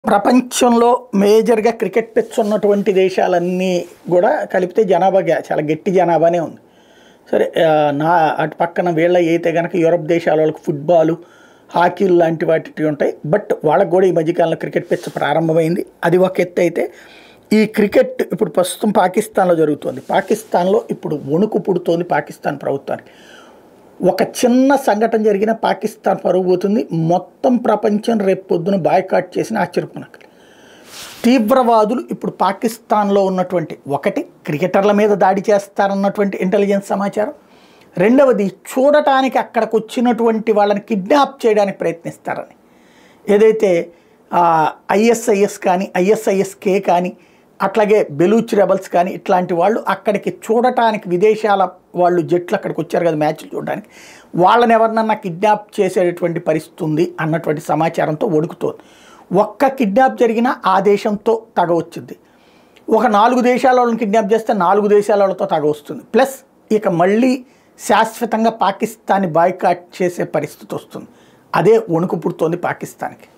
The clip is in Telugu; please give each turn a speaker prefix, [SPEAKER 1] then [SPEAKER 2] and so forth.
[SPEAKER 1] ప్రపంచంలో మేజర్‌గా క్రికెట్ పిచ్ ఉన్నటువంటి దేశాలన్నీ గూడా కలిపితే జనాభా చాలా గట్టి జనాభానే ఉంది. సరే అటు పక్కన వీళ్ళయ్యైతే గనక యూరప్ దేశాల వాళ్ళకి ఫుట్‌బాలు, హాకీలు లాంటి వాటివి ఉంటాయి. బట్ వాళ్ళకి గూడా ఈ మధ్య కాలంలో క్రికెట్ పిచ్ ప్రారంభమైంది. అది ఒక ఎత్తైతే ఈ క్రికెట్ ఇప్పుడు ప్రస్తుతం పాకిస్తాన్‌లో జరుగుతోంది. పాకిస్తాన్‌లో ఇప్పుడు వణుకు పుడుతోంది పాకిస్తాన్ ప్రభుత్వానికి. ఒక చిన్న సంఘటన జరిగిన పాకిస్తాన్ పరువు పోతుంది. మొత్తం ప్రపంచం రేపు పొద్దున బాయ్కాట్ చేసిన ఆశ్చర్యపోనక్కర్లేదు. తీవ్రవాదులు ఇప్పుడు పాకిస్తాన్లో ఉన్నటువంటి ఒకటి క్రికెటర్ల మీద దాడి చేస్తారన్నటువంటి ఇంటెలిజెన్స్ సమాచారం. రెండవది చూడటానికి అక్కడికి వచ్చినటువంటి వాళ్ళని కిడ్నాప్ చేయడానికి ప్రయత్నిస్తారని. ఏదైతే ఐఎస్ఐఎస్ కానీ ఐఎస్ఐఎస్కే కానీ అట్లాగే బెలూచ్ రెబల్స్ కానీ ఇట్లాంటి వాళ్ళు అక్కడికి చూడటానికి విదేశాల వాళ్ళు జట్లు అక్కడికి వచ్చారు కదా మ్యాచ్లు చూడడానికి, వాళ్ళని ఎవరినన్నా కిడ్నాప్ చేసేటటువంటి పరిస్థితి ఉంది అన్నటువంటి సమాచారంతో వణుకుతోంది. ఒక్క కిడ్నాప్ జరిగినా ఆ దేశంతో తగ వచ్చింది. ఒక 4 దేశాల వాళ్ళని కిడ్నాప్ చేస్తే 4 దేశాల వాళ్ళతో తగ వస్తుంది. ప్లస్ ఇక మళ్ళీ శాశ్వతంగా పాకిస్తాన్ని బాయ్కాట్ చేసే పరిస్థితి వస్తుంది. అదే వణుకు పుడుతోంది పాకిస్తాన్కి.